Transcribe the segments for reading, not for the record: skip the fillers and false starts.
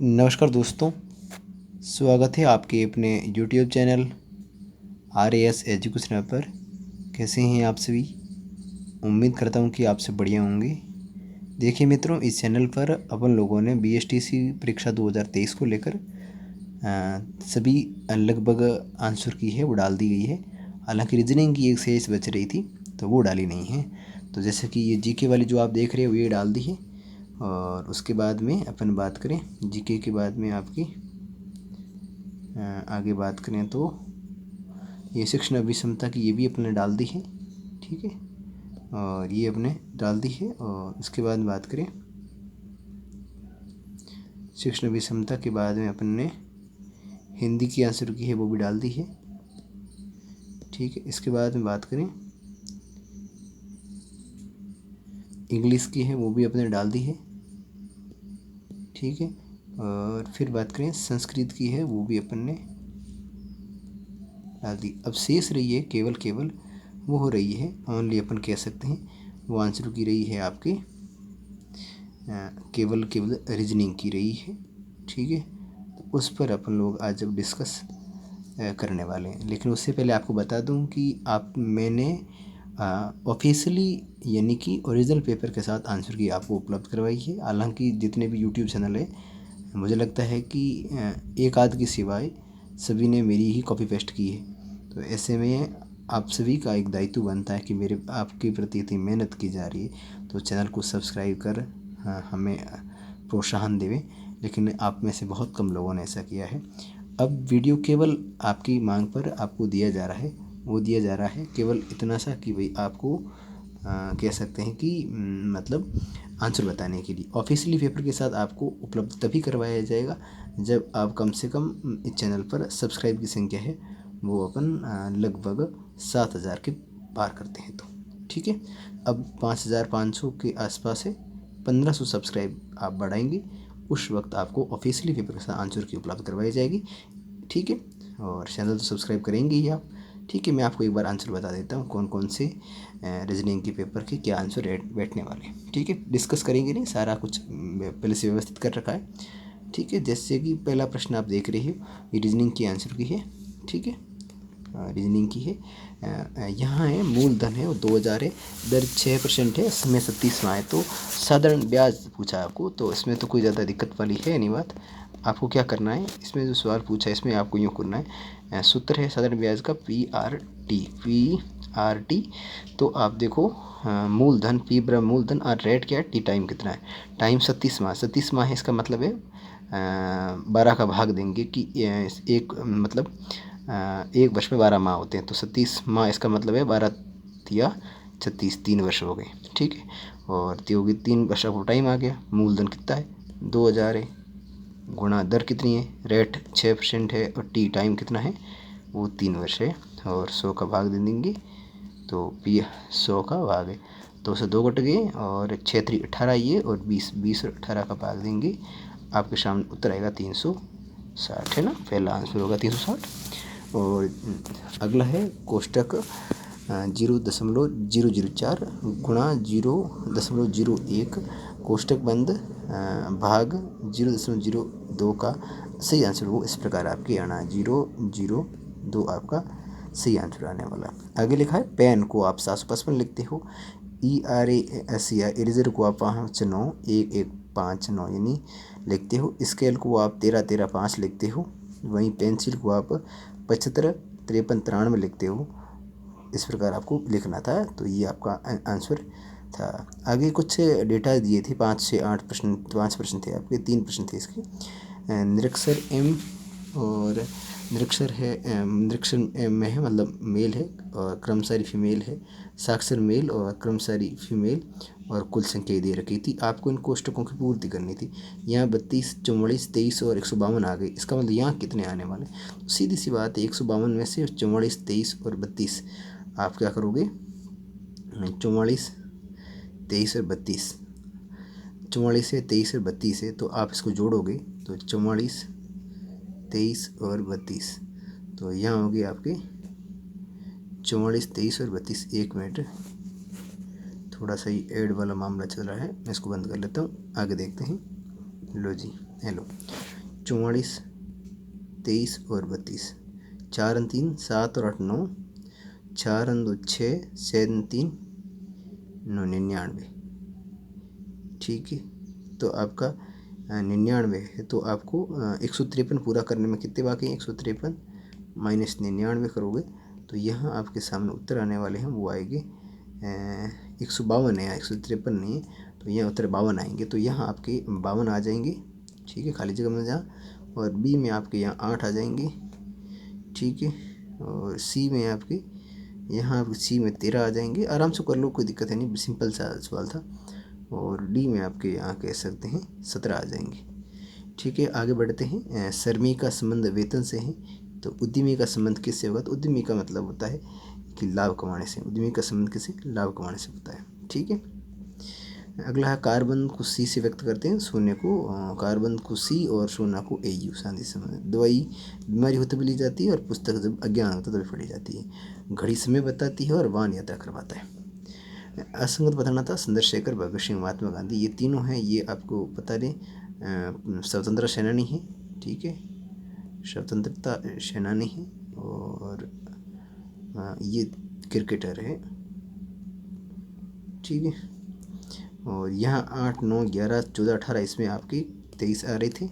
नमस्कार दोस्तों, स्वागत है आपके अपने यूट्यूब चैनल RAS एजुकेशन पर। कैसे हैं आप सभी? उम्मीद करता हूं कि आप सब बढ़िया होंगे। देखिए मित्रों, इस चैनल पर अपन लोगों ने BSTC परीक्षा 2023 को लेकर सभी लगभग आंसर की है वो डाल दी गई है। हालांकि रीजनिंग की एक शेष बच रही थी तो वो डाली नहीं है। तो जैसे कि ये GK वाली जो आप देख रहे हो ये डाल दी है। और उसके बाद में अपन बात करें GK के बाद में आपकी आगे बात करें तो ये शिक्षण अभिक्षमता की ये भी अपने डाल दी है, ठीक है। और ये अपने डाल दी है। और उसके बाद बात करें शिक्षण अभिक्षमता के बाद में अपन ने हिंदी की आंसर की है वो भी डाल दी है, ठीक है। इसके बाद में बात करें इंग्लिश की है वो भी अपने डाल दी है, ठीक है। और फिर बात करें संस्कृत की है वो भी अपन ने डाल दी। अब शेष रही है केवल वो हो रही है ओनली अपन कह सकते हैं वो आंसर की रही है आपके केवल रीजनिंग की रही है, ठीक है। तो उस पर अपन लोग आज जब डिस्कस करने वाले हैं। लेकिन उससे पहले आपको बता दूं कि मैंने ऑफिशियली यानी कि ओरिजिनल पेपर के साथ आंसर की आपको उपलब्ध करवाई है। हालांकि जितने भी यूट्यूब चैनल है मुझे लगता है कि एक आध की सिवाय सभी ने मेरी ही कॉपी पेस्ट की है। तो ऐसे में आप सभी का एक दायित्व बनता है कि मेरे आपके प्रति इतनी मेहनत की जा रही है तो चैनल को सब्सक्राइब कर हमें प्रोत्साहन देवें। लेकिन आप में से बहुत कम लोगों ने ऐसा किया है। अब वीडियो केवल आपकी मांग पर आपको दिया जा रहा है, वो दिया जा रहा है केवल इतना सा कि भाई आपको कह सकते हैं कि मतलब आंसर बताने के लिए। ऑफिशियली पेपर के साथ आपको उपलब्ध तभी करवाया जाएगा जब आप कम से कम इस चैनल पर सब्सक्राइब की संख्या है वो अपन लगभग 7,000 के पार करते हैं तो, ठीक है। अब 5,500 के आसपास है, 1,500 सब्सक्राइब आप बढ़ाएंगे उस वक्त आपको ऑफिशियली पेपर के साथ आंसर की उपलब्ध करवाई जाएगी, ठीक है। और चैनल तो सब्सक्राइब करेंगे ही आप, ठीक है। मैं आपको एक बार आंसर बता देता हूँ कौन कौन से रीजनिंग के पेपर के क्या आंसर बैठने वाले हैं, ठीक है। डिस्कस करेंगे नहीं, सारा कुछ पहले से व्यवस्थित कर रखा है, ठीक है। जैसे कि पहला प्रश्न आप देख रहे हो ये रीजनिंग की आंसर की है, ठीक है। रीजनिंग की है, यहाँ है मूलधन है वो 2,000 है, दर 6% है, समय 37 माह है। तो साधारण ब्याज पूछा आपको, तो इसमें तो कोई ज़्यादा दिक्कत वाली है नहीं बात। आपको क्या करना है इसमें जो सवाल पूछा है इसमें आपको यूँ करना है, सूत्र है साधारण ब्याज का PRT। तो आप देखो मूलधन P बराबर मूलधन और रेट क्या है T टाइम कितना है, टाइम 37 माह है। इसका मतलब है 12 का भाग देंगे कि एक मतलब एक वर्ष में 12 माह होते हैं। तो 37 माह इसका मतलब है 12 या 36 3 वर्ष हो गए, ठीक है। और होगी 3 वर्ष का टाइम आ गया। मूलधन कितना है 2,000 है, गुणा दर कितनी है रेट 6% है, और टी टाइम कितना है वो 3 वर्ष है। और 100 का भाग दे देंगे तो 100 का भाग है, 2 से 2 कट गए और 6 3 18 ये, और 20 और 18 का भाग देंगे आपके सामने उत्तर आएगा 360, है ना। पहला आंसर होगा 360। और अगला है कोष्टक 0.004 गुणा 0.01 कोष्टक बंद भाग 0.02 का सही आंसर हो इस प्रकार आपके आना 0.02 आपका सही आंसर आने वाला। आगे लिखा है पेन को आप 755 लिखते हो, ERAS इरेजर को आप 59115 यानी लिखते हो, स्केल को आप 1313 5 लिखते हो, वहीं पेंसिल को आप 75 53 93 लिखते हो। इस प्रकार आपको लिखना था। तो ये आपका आंसर था। आगे कुछ डेटा दिए थे 5 से 8 प्रश्न, 5 प्रश्न थे आपके, 3 प्रश्न थे इसके। निरक्षर M और निरक्षर है निरक्षर में है मतलब मेल है और क्रमचारी फीमेल है, साक्षर मेल और क्रमचारी फीमेल, और कुल संख्या दे रखी थी। आपको इन कोष्टकों की पूर्ति करनी थी। यहाँ 32 44 23 और 152 आ गए। इसका मतलब यहाँ कितने आने वाले, तो सीधी सी बात है 152 में से 44 23 और 32 आप क्या करोगे, 44 23 और 32, 44 से 23 और 32 है तो आप इसको जोड़ोगे तो 44 23 और 32, तो यहाँ होगी आपके 44 23 और 32। 1 मिनट, थोड़ा सा ही ऐड वाला मामला चल रहा है, मैं इसको बंद कर लेता हूँ, आगे देखते हैं। लो जी, हेलो 44, 23 और 32, 4 और 3 7 और 8 9, 4 और 2 6, 7 और 3 9, 99। ठीक है, तो आपका 99 है, तो आपको 153 पूरा करने में कितने बाकी हैं? 153 माइनस 99 करोगे तो यहाँ आपके सामने उत्तर आने वाले हैं, वो आएंगे 152 है, 153 नहीं है, तो यहाँ उत्तर 52 आएंगे। तो यहाँ आपके 52 आ जाएंगे, ठीक है, खाली जगह में जहाँ। और बी में आपके यहाँ 8 आ जाएंगे, ठीक है। और सी में आपके यहाँ सी में 13 आ जाएंगे। आराम से कर लो, कोई दिक्कत है नहीं, सिंपल सा सवाल था। और डी में आपके यहाँ कह सकते हैं 17 आ जाएंगे। ठीक है, आगे बढ़ते हैं। श्रमिक का संबंध वेतन से है, तो उद्यमी का संबंध किससे होगा? तो उद्यमी का मतलब होता है कि लाभ कमाने से। उद्यमी का संबंध किससे? लाभ कमाने से होता है। ठीक है, अगला है कार्बन को सी से व्यक्त करते हैं, सोने को कार्बन को सी और सोना को ए यू। शांति संबंध। दवाई बीमारी होते भी ली जाती है, और पुस्तक जब अज्ञान होता तभी पढ़ी जाती है। घड़ी समय बताती है, और वाहन यात्रा करवाता है। असंगत बताना था चंद्रशेखर, भगत सिंह, महात्मा गांधी, ये तीनों हैं, ये आपको पता नहीं स्वतंत्रता सेनानी है। ठीक है, स्वतंत्रता सेनानी है, और ये क्रिकेटर है। ठीक है, और यहाँ 8 9 11 14 18 इसमें आपकी 23 आ रहे थे।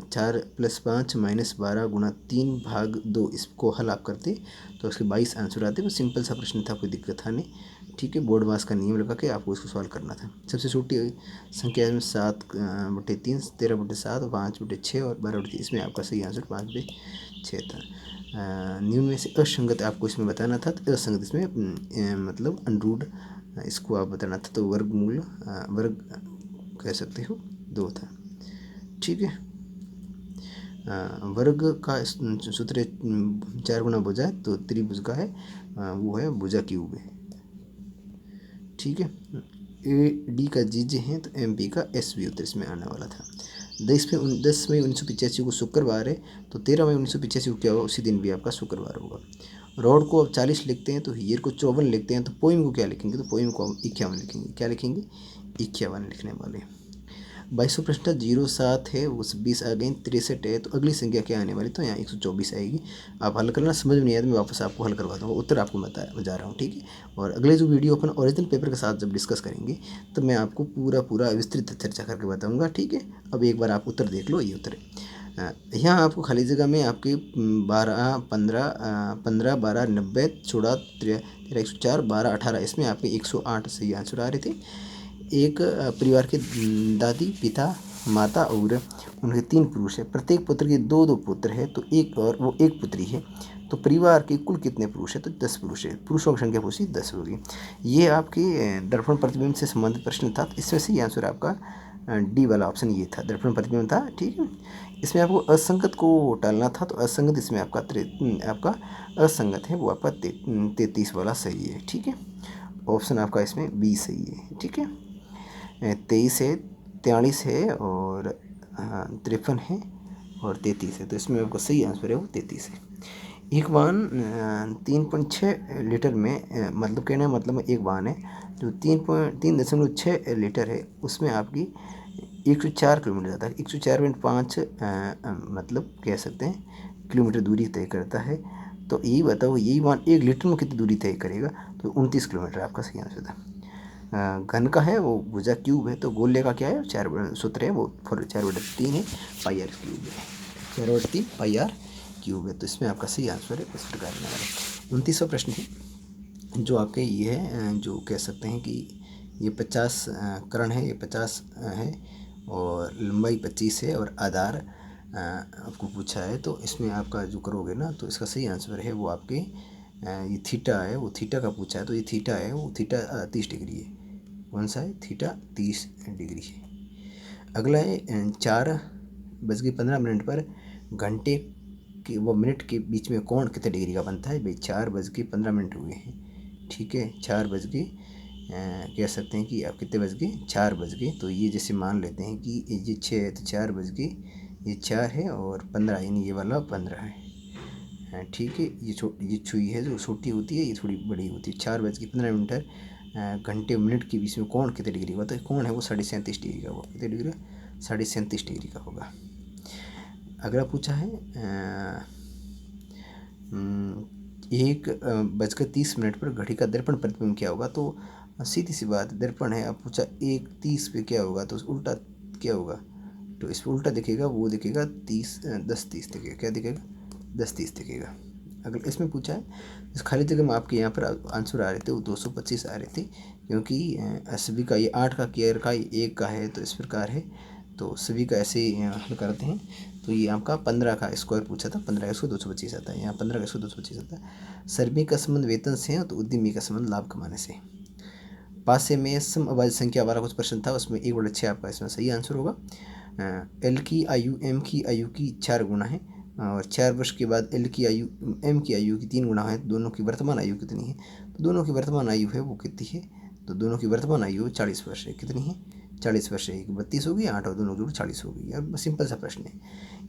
4 + 5 - 12 × 3 / 2, इसको हल आप करते तो उसके 22 आंसर आते। वो सिंपल सा प्रश्न था, कोई दिक्कत था नहीं। ठीक है, बोर्ड मास का नियम लगा के आपको इसको सॉल्व करना था। सबसे छोटी संख्या में 7/3, 13/7, 5/6 और 12/3। इसमें आपका सही आंसर 5/6 था। नियम में से असंगत आपको इसमें बताना था, तो असंगत इसमें मतलब अनरूट, इसको आप बताना था, तो वर्गमूल वर्ग कह सकते हो 2 था। ठीक है, वर्ग का सूत्र 4 गुना भुजा है, तो त्रिभुज का है वो है भुजा क्यूब है। ठीक है, ए डी का जी जे है, तो एम पी का एस भी उत्तर इसमें आने वाला था। 10 मई 1985 को शुक्रवार है, तो 13 मई 1985 को क्या होगा? उसी दिन भी आपका शुक्रवार होगा। रोड को अब 40 लिखते हैं, तो हीयर को 54 लिखते हैं, तो पोइम को क्या लिखेंगे? तो पोइम को हम 51 लिखेंगे। क्या लिखेंगे? 51 लिखने वाले। 2200 प्रश्न 07 है, वो 20 आ गई। 63 है, तो अगली संख्या क्या आने वाली? तो यहाँ 124 आएगी। आप हल करना, समझ में नहीं आया तो मैं वापस आपको हल करवा दूँगा, उत्तर आपको बता रहा हूँ। ठीक है, और अगले जो वीडियो अपन ओरिजिनल पेपर के साथ जब डिस्कस करेंगे, तो मैं आपको पूरा विस्तृत चर्चा करके बताऊँगा। ठीक है, अब एक बार आप उत्तर देख लो, ये उत्तर है। यहाँ आपको खाली जगह में आपके 12 15 15 12 90 16 13 104 12 18, इसमें आपके 108 सही आंसर आ रहे थे। एक परिवार के दादी, पिता, माता और उनके 3 पुरुष है। प्रत्येक पुत्र के 2 पुत्र है, तो एक और वो एक पुत्री है। तो परिवार के कुल कितने पुरुष है? तो 10 पुरुष है। पुरुषों की संख्या पूछी 10 होगी। ये आपकी दर्पण प्रतिबिंब से संबंधित प्रश्न था, तो इसमें से ये आंसर आपका डी वाला ऑप्शन ये था, दर्पण प्रतिबिंब था। ठीक है, इसमें आपको असंगत को टालना था, तो असंगत इसमें आपका असंगत है, वो आपका 33 वाला सही है। ठीक है, ऑप्शन आपका इसमें बी सही है। ठीक है, 23 है, 43 है, और 53 है, और 33 है, तो इसमें आपका सही आंसर है वो 33 है। एक वाहन 3.6 लीटर में मतलब कहने का मतलब एक वाहन है जो 3.6 लीटर है, उसमें आपकी 104 किलोमीटर जाता है। 104.5 मतलब कह सकते हैं किलोमीटर दूरी तय करता है। तो यही बताओ, यही वाहन 1 लीटर में कितनी दूरी तय करेगा? तो 29 किलोमीटर आपका सही आंसर था। घन का है वो भुजा क्यूब है, तो गोले का क्या है? 4 सूत्र है वो 4/3 है, पाई आर क्यूब है। 4/3 पाई आर क्यूब है, तो इसमें आपका सही आंसर है इस प्रकार में। 29वां प्रश्न है जो आपके ये है, जो कह सकते हैं कि ये 50 कर्ण है, ये 50 है, और लंबाई 25 है, और आधार आपको पूछा है। तो इसमें आपका जो करोगे ना, तो इसका सही आंसर है वो आपके ये थीटा है, वो थीटा का पूछा है, तो ये थीटा है, वो थीटा 30 डिग्री है। कौन सा है? थीटा 30 डिग्री है। अगला है 4:15 पर घंटे के वो मिनट के बीच में कोण कितने डिग्री का बनता है? भाई 4:15 हुए हैं। ठीक है, 4 बज के कह सकते हैं कि आप कितने बज गए? 4 बज गए। तो ये जैसे मान लेते हैं कि ये 6 है, तो 4 बज गए, ये 4 है, और 15 यानी ये वाला 15 है। ठीक है, ये छुई है जो छोटी होती है, ये थोड़ी बड़ी होती है। 4:15 घंटे मिनट के बीच में कोण कितने डिग्री का? तो कोण है वो 37.5 डिग्री का। वो कितने डिग्री? 37.5 डिग्री का होगा। अगला पूछा है 1:30 पर घड़ी का दर्पण प्रतिबिंब क्या होगा। तो सीधी सी बात, दर्पण है, अब पूछा 1:30 पे क्या होगा, तो उल्टा क्या होगा, तो इस पर उल्टा दिखेगा, वो दिखेगा 10:30 दिखेगा, क्या दिखेगा 10:30 दिखेगा। अगर इसमें पूछा है इस खाली जगह में आपके यहाँ पर आंसर आ रहे थे वो 225 आ रहे थे, क्योंकि सभी का ये 8 का केयर का 1 का है, तो इस प्रकार है, तो सभी का ऐसे हल करते हैं। तो ये आपका 15 का स्क्वायर पूछा था, 15 का स्क्वायर 225 आता है, यहाँ 15 का स्क्वायर 225 आता है। श्रमिक का संबंध वेतन से है, तो उद्यमी का संबंध लाभ कमाने से। पासे में सम आबादी संख्या वाला कुछ प्रश्न था, उसमें 1/6 आपका इसमें सही आंसर होगा। एल की आयु एम की आयु की 4 गुना है, और 4 वर्ष के बाद एल की आयु एम की आयु की 3 गुना है, तो दोनों की वर्तमान आयु कितनी है, तो दोनों की वर्तमान आयु है वो कितनी है, तो दोनों की वर्तमान आयु 40 वर्ष है, कितनी है 40 वर्ष है, 32 होगी, 8 और दोनों जोड़ 40 होगी। अब सिंपल सा प्रश्न है,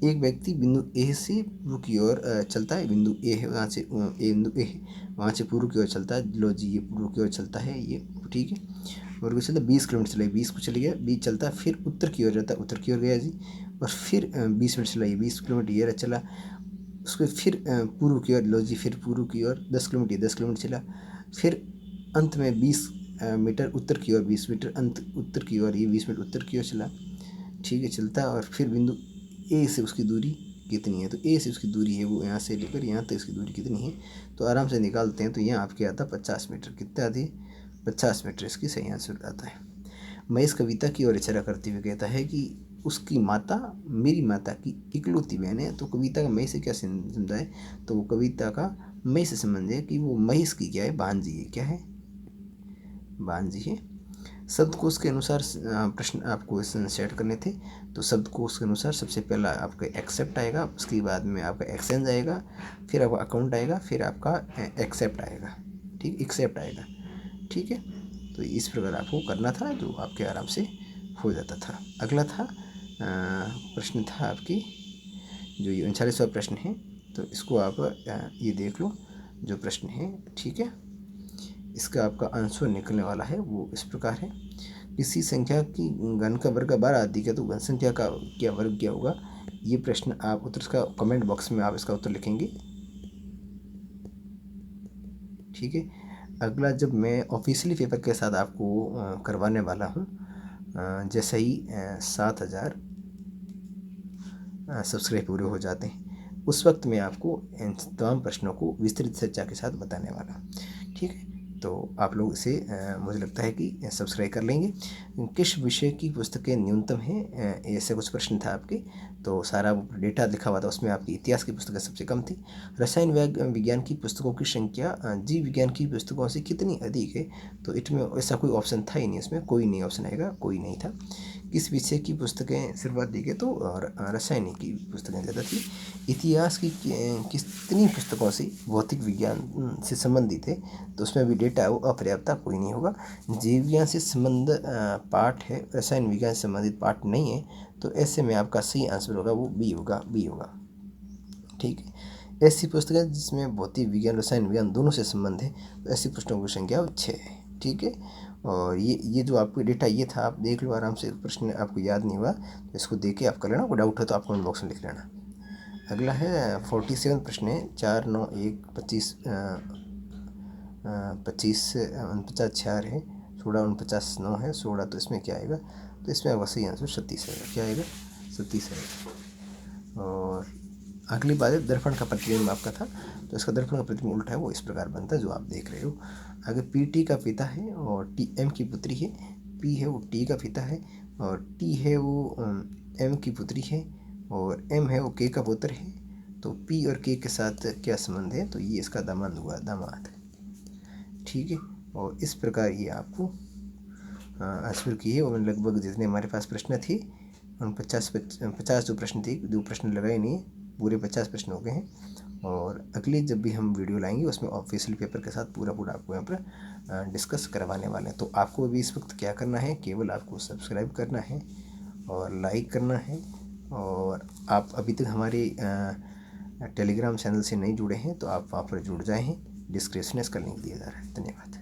एक व्यक्ति बिंदु ए से पूर्व की ओर चलता है, बिंदु ए है वहाँ से बिंदु ए है वहाँ से पूर्व की ओर चलता है, लो जी ये पूर्व की ओर चलता है, ये ठीक है, और चलता 20 किलोमीटर चला, 20 को चले गया, 20 चलता है, फिर उत्तर की ओर जाता है, उत्तर की ओर गया जी, और फिर 20 मिनट चला, 20 किलोमीटर ये चला, उसके फिर पूर्व की ओर, लो जी फिर पूर्व की ओर 10 किलोमीटर, 10 किलोमीटर चला, फिर अंत में 20 मीटर उत्तर की ओर, 20 मीटर अंत उत्तर की ओर, ये 20 मिनट उत्तर की ओर चला, ठीक है, चलता, और फिर बिंदु ए से उसकी दूरी कितनी है, तो ए से उसकी दूरी है वो यहाँ से लेकर यहाँ तक इसकी दूरी कितनी है, तो आराम से निकालते हैं, तो यहाँ आपके आता 50 मीटर, कितना आती है 50 मीटर, इसकी सही आंसर आता है। महेश कविता की ओर इशारा करते हुए कहता है कि उसकी माता मेरी माता की इकलौती बहन है, तो कविता का महेश से क्या समझा है, तो वो कविता का महेश से संबंध है कि वो महेश की क्या है, भांजी है, क्या है भांजी है। शब्दकोश के अनुसार प्रश्न आपको सेट करने थे, तो शब्दकोश के अनुसार सबसे पहला आपका एक्सेप्ट आएगा, उसके बाद में आपका एक्सचेंज आएगा, फिर आपका अकाउंट आएगा, फिर आपका एक्सेप्ट आएगा, ठीक, एक्सेप्ट आएगा, ठीक है। तो इस प्रकार आपको करना था, जो आपके आराम से हो जाता था। अगला था प्रश्न था आपकी जो ये 39वां प्रश्न है, तो इसको आप ये देख लो जो प्रश्न है, ठीक है, इसका आपका आंसर निकलने वाला है वो इस प्रकार है, किसी संख्या की घन का वर्ग 12 अधिक है, तो घन संख्या का क्या वर्ग क्या होगा, ये प्रश्न आप उत्तर का कमेंट बॉक्स में आप इसका उत्तर लिखेंगे, ठीक है। अगला जब मैं ऑफिशियली पेपर के साथ आपको करवाने वाला हूँ, जैसे ही 7,000 सब्सक्राइब पूरे हो जाते हैं, उस वक्त मैं आपको इन तमाम प्रश्नों को विस्तृत चर्चा के साथ बताने वाला हूँ, ठीक है। तो आप लोग इसे मुझे लगता है कि सब्सक्राइब कर लेंगे। किस विषय की पुस्तकें न्यूनतम हैं, ऐसे कुछ प्रश्न था आपके, तो सारा डेटा लिखा हुआ था, उसमें आपकी इतिहास की पुस्तकें सबसे कम थी। रसायन विज्ञान की पुस्तकों की संख्या जीव विज्ञान की पुस्तकों से कितनी अधिक है, तो इसमें ऐसा कोई ऑप्शन था ही नहीं, इसमें कोई नहीं ऑप्शन आएगा, कोई नहीं था। किस विषय की पुस्तकें सर्वाधिक है, तो रसायन की पुस्तकें ज़्यादा थी। इतिहास की कितनी पुस्तकों से भौतिक विज्ञान से संबंधित है, तो उसमें भी डेटा वो अपर्याप्त था, कोई नहीं होगा। जीव विज्ञान से संबंध पाठ है, रसायन विज्ञान से संबंधित पाठ नहीं है, तो ऐसे में आपका सही आंसर होगा वो बी होगा, बी होगा, ठीक है। ऐसी पुस्तकें जिसमें भौतिक विज्ञान रसायन विज्ञान दोनों से संबंध है, तो ऐसी पुस्तकों की संख्या 6 है, ठीक है। और ये जो आपको डेटा ये था, आप देख लो आराम से, प्रश्न आपको याद नहीं हुआ तो इसको देख के आप कर लेना, कोई डाउट है तो आप कमेंट बॉक्स में लिख लेना। अगला है 47 प्रश्न है, 4, 9, 1, 25, 25 49 4 है, 16, 49 9 है, 16, तो इसमें क्या आएगा, तो इसमें आपका सही आंसर 37 आएगा, क्या आएगा 37 आएगा। और अगली बात है दर्पण का प्रतिबिंब आपका था, तो इसका दर्पण का प्रतिबिंब उल्टा है, वो इस प्रकार बनता है जो आप देख रहे हो। आगे पी टी का पिता है और टी एम की पुत्री है, पी है वो टी का पिता है, और टी है वो एम की पुत्री है, और एम है वो के का पुत्र है, तो पी और के साथ क्या संबंध है, तो ये इसका दामाद हुआ, दामाद, ठीक है। और इस प्रकार ये आपको आंसर किए, और लगभग जितने हमारे पास प्रश्न थे उन 50 जो प्रश्न थे, 2 प्रश्न लगाए नहीं, पूरे 50 प्रश्न हो गए हैं। और अगले जब भी हम वीडियो लाएंगे उसमें ऑफिशियल पेपर के साथ पूरा आपको यहाँ पर डिस्कस करवाने वाले हैं। तो आपको अभी इस वक्त क्या करना है, केवल आपको सब्सक्राइब करना है और लाइक करना है, और आप अभी तक हमारे टेलीग्राम चैनल से नहीं जुड़े हैं तो आप वहाँ पर जुड़ जाएँ, डिस्क्रिप्शन में इसका लिंक दिया जा रहा है। धन्यवाद।